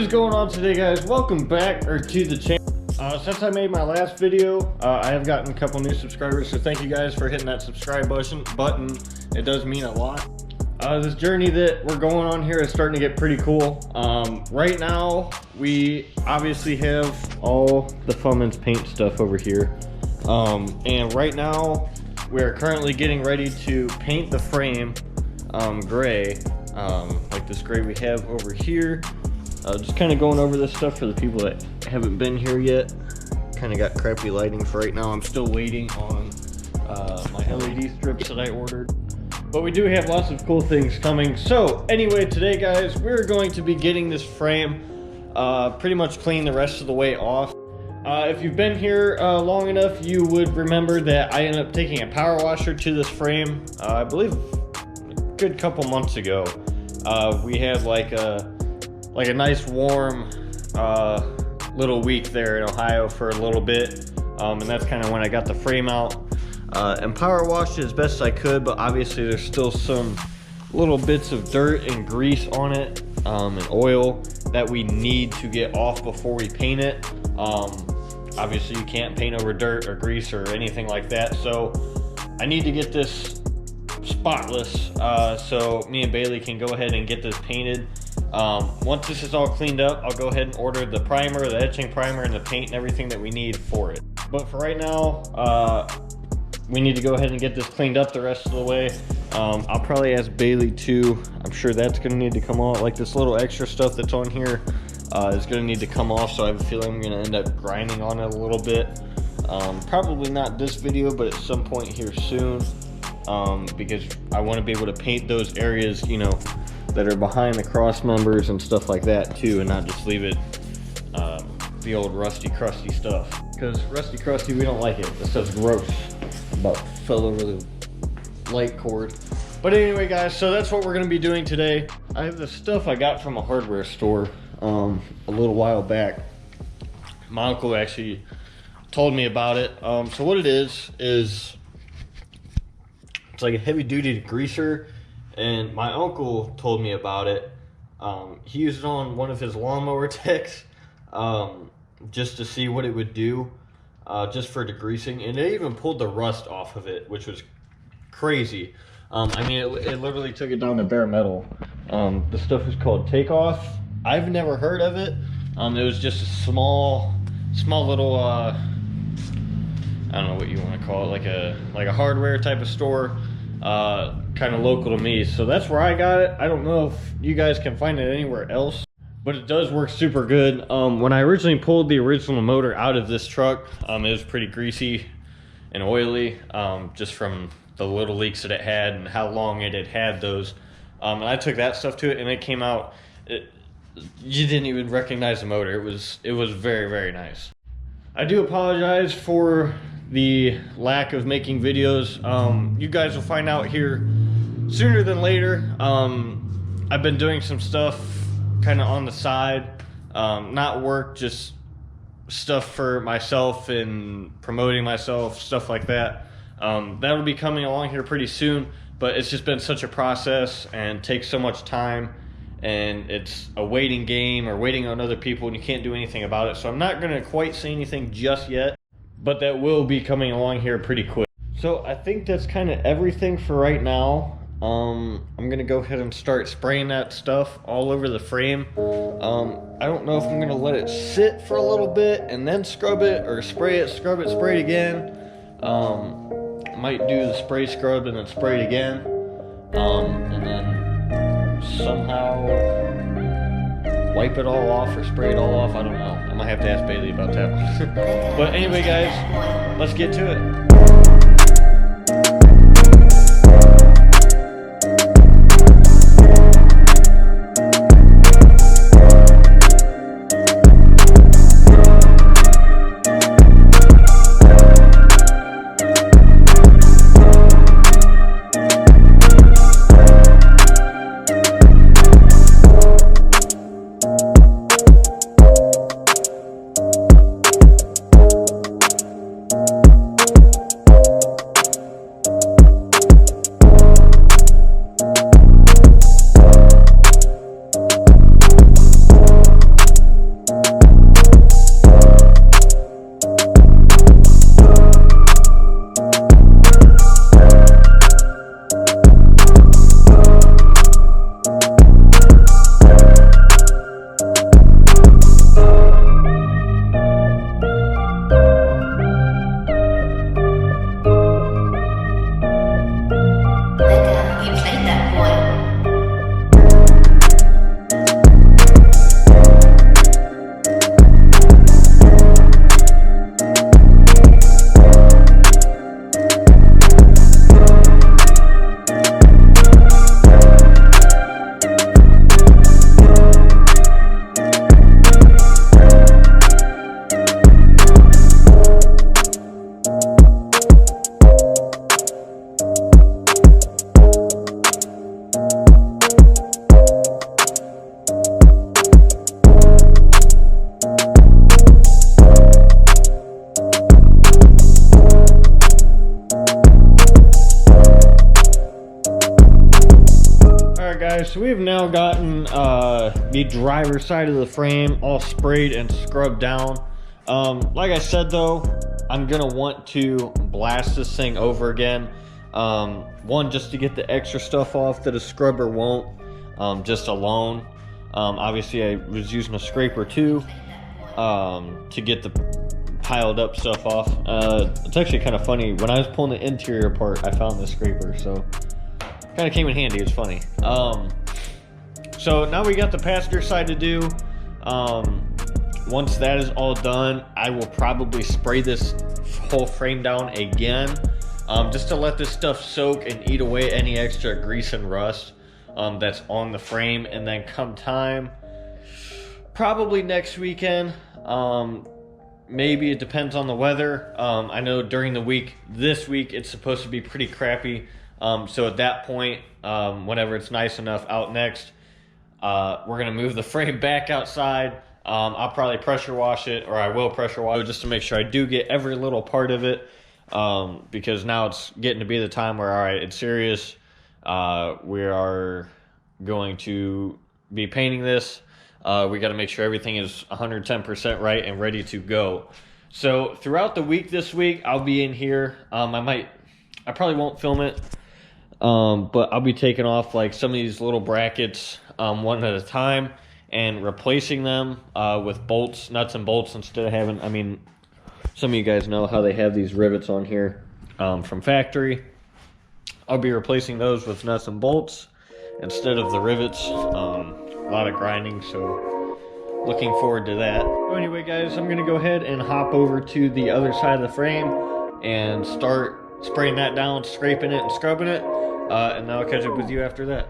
is going on today, guys? Welcome back to the channel. Since I made my last video, I have gotten a couple new subscribers, so thank you guys for hitting that subscribe button. It does mean a lot. This journey that we're going on here is starting to get pretty cool. Right now, we obviously have all the Fummins paint stuff over here. And right now, we are currently getting ready to paint the frame gray, like this gray we have over here. Just kind of going over this stuff for the people that haven't been here yet. Kind of got crappy lighting for right now. I'm still waiting on my LED strips that I ordered. But we do have lots of cool things coming. So anyway, today guys, we're going to be getting this frame pretty much clean the rest of the way off. If you've been here long enough, you would remember that I ended up taking a power washer to this frame, I believe a good couple months ago. We had like a nice warm little week there in Ohio for a little bit, and that's kind of when I got the frame out and power washed it as best I could, but obviously there's still some little bits of dirt and grease on it, and oil that we need to get off before we paint it. Obviously you can't paint over dirt or grease or anything like that, so I need to get this spotless, so me and Bailey can go ahead and get this painted. Once this is all cleaned up, I'll go ahead and order the primer, the etching primer, and the paint and everything that we need for it. But for right now, we need to go ahead and get this cleaned up the rest of the way. I'll probably ask Bailey too. I'm sure that's going to need to come off. Like this little extra stuff that's on here is going to need to come off, so I have a feeling I'm going to end up grinding on it a little bit. Probably not this video, but at some point here soon, because I want to be able to paint those areas, you know, that are behind the cross members and stuff like that too, and not just leave it the old rusty crusty stuff, because rusty crusty, we don't like it. This stuff's gross. About fell over the light cord. But anyway guys, so that's what we're going to be doing today. I have this stuff I got from a hardware store a little while back. My uncle actually told me about it. So what it is it's like a heavy duty degreaser, and my uncle told me about it. He used it on one of his lawnmower techs, just to see what it would do, just for degreasing, and it even pulled the rust off of it, which was crazy. I mean, it literally took it down to bare metal. The stuff is called Takeoff. I've never heard of it. It was just a small little, I don't know what you want to call it, like a hardware type of store, kind of local to me. So that's where I got it. I don't know if you guys can find it anywhere else, but it does work super good. When I originally pulled the original motor out of this truck, it was pretty greasy and oily, just from the little leaks that it had and how long it had had those. And I took that stuff to it, and it came out, you didn't even recognize the motor. It was very, very nice. I do apologize for the lack of making videos. You guys will find out here sooner than later. I've been doing some stuff kind of on the side, not work, just stuff for myself and promoting myself, stuff like that. That'll be coming along here pretty soon, but it's just been such a process and takes so much time, and it's a waiting game or waiting on other people, and you can't do anything about it. So I'm not going to quite say anything just yet, but that will be coming along here pretty quick. So I think that's kind of everything for right now. I'm going to go ahead and start spraying that stuff all over the frame. I don't know if I'm going to let it sit for a little bit and then scrub it, or spray it, scrub it, spray it again. Might do the spray, scrub, and then spray it again. And then somehow wipe it all off or spray it all off. I don't know. I might have to ask Bailey about that. But anyway guys, let's get to it. guys, so we have now gotten the driver's side of the frame all sprayed and scrubbed down. Like I said though, I'm gonna want to blast this thing over again. One, just to get the extra stuff off that a scrubber won't, just alone. Obviously I was using a scraper too, to get the piled up stuff off. It's actually kind of funny, when I was pulling the interior apart, I found the scraper, so kind of came in handy. It's funny. So now we got the passenger side to do. Once that is all done, I will probably spray this whole frame down again, just to let this stuff soak and eat away any extra grease and rust that's on the frame. And then come time, probably next weekend, maybe, it depends on the weather. I know during the week, this week, it's supposed to be pretty crappy. So at that point, whenever it's nice enough out next, we're gonna move the frame back outside. I'll probably pressure wash it, or I will pressure wash it just to make sure I do get every little part of it. Because now it's getting to be the time where, all right, it's serious. We are going to be painting this. We got to make sure everything is 110% right and ready to go. So throughout the week this week, I'll be in here. I probably won't film it, but I'll be taking off like some of these little brackets one at a time and replacing them with bolts, nuts and bolts, instead of having, I mean, some of you guys know how they have these rivets on here from factory. I'll be replacing those with nuts and bolts instead of the rivets. A lot of grinding, so looking forward to that. So anyway guys, I'm gonna go ahead and hop over to the other side of the frame and start spraying that down, scraping it and scrubbing it, and then I'll catch up with you after that.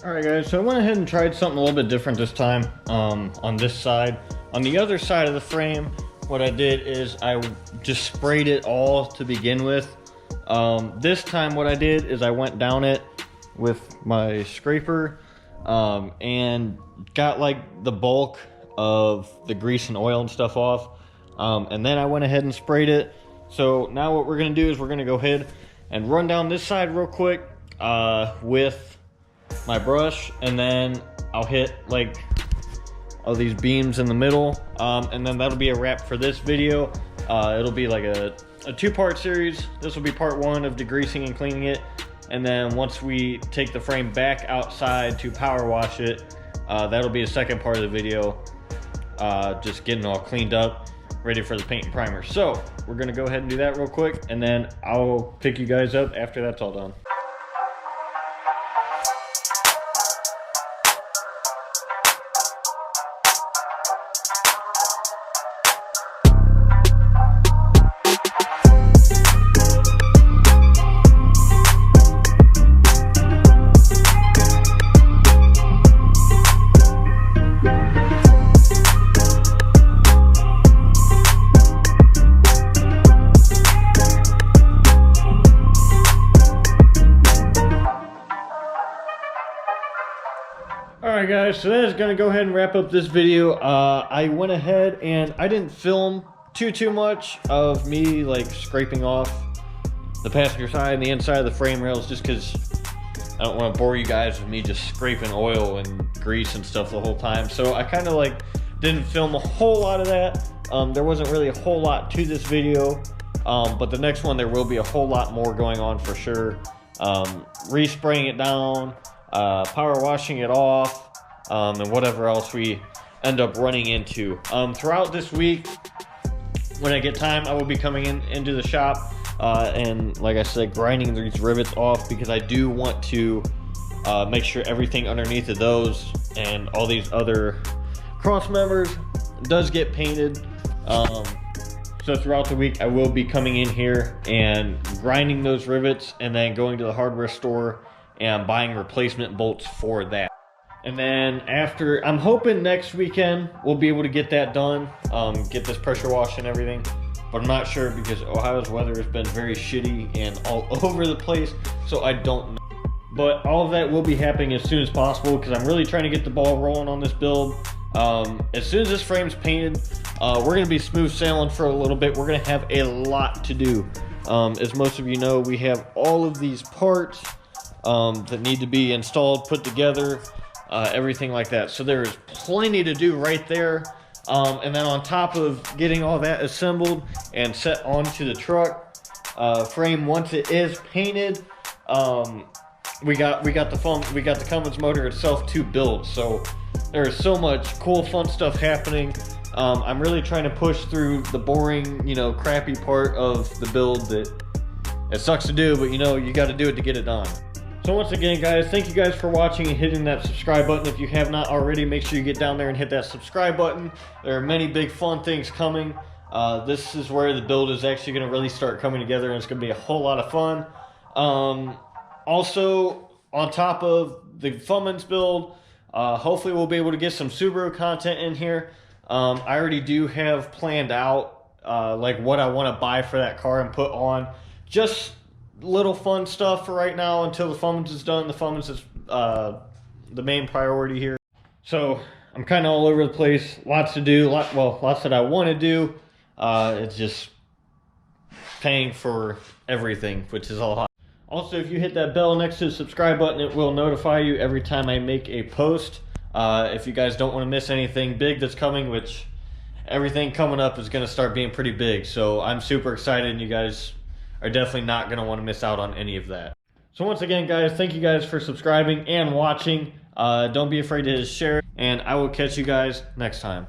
Alright guys, so I went ahead and tried something a little bit different this time on this side. On the other side of the frame, what I did is I just sprayed it all to begin with. This time what I did is I went down it with my scraper and got like the bulk of the grease and oil and stuff off. And then I went ahead and sprayed it. So now what we're going to do is we're going to go ahead and run down this side real quick with my brush, and then I'll hit like all these beams in the middle, and then that'll be a wrap for this video. It'll be like a two-part series. This will be part one of degreasing and cleaning it, and then once we take the frame back outside to power wash it, that'll be the second part of the video, just getting all cleaned up, ready for the paint and primer. So we're gonna go ahead and do that real quick, and then I'll pick you guys up after that's all done. Alright guys, so that is going to go ahead and wrap up this video. I went ahead and I didn't film too much of me like scraping off the passenger side and the inside of the frame rails, just because I don't want to bore you guys with me just scraping oil and grease and stuff the whole time. So I kind of like didn't film a whole lot of that. There wasn't really a whole lot to this video, but the next one there will be a whole lot more going on for sure. Respraying it down, power washing it off, and whatever else we end up running into. Throughout this week, when I get time, I will be coming into the shop and like I said, grinding these rivets off, because I do want to make sure everything underneath of those and all these other cross members does get painted. So throughout the week I will be coming in here and grinding those rivets, and then going to the hardware store and buying replacement bolts for that. And then after, I'm hoping next weekend we'll be able to get that done, get this pressure wash and everything, but I'm not sure because Ohio's weather has been very shitty and all over the place, so I don't know. But all of that will be happening as soon as possible, because I'm really trying to get the ball rolling on this build. As soon as this frame's painted, we're going to be smooth sailing for a little bit. We're going to have a lot to do. As most of you know, we have all of these parts that need to be installed, put together, everything like that. So there is plenty to do right there. And then on top of getting all that assembled and set onto the truck frame, once it is painted, we got the Fummins motor itself to build. So there is so much cool, fun stuff happening. I'm really trying to push through the boring, crappy part of the build that it sucks to do, but you got to do it to get it done. So once again, guys, thank you guys for watching and hitting that subscribe button. If you have not already, make sure you get down there and hit that subscribe button. There are many big fun things coming. This is where the build is actually going to really start coming together, and it's going to be a whole lot of fun. Also, on top of the Fummins build, hopefully we'll be able to get some Subaru content in here. I already do have planned out like what I want to buy for that car and put on. Just little fun stuff for right now until the Fummins is done. The Fummins is the main priority here. So I'm kind of all over the place. Lots to do. Lots that I want to do. It's just paying for everything, which is a lot. Also, if you hit that bell next to the subscribe button, it will notify you every time I make a post. If you guys don't want to miss anything big that's coming, which everything coming up is going to start being pretty big. So I'm super excited, and you guys are definitely not going to want to miss out on any of that. So once again, guys, thank you guys for subscribing and watching. Don't be afraid to share, and I will catch you guys next time.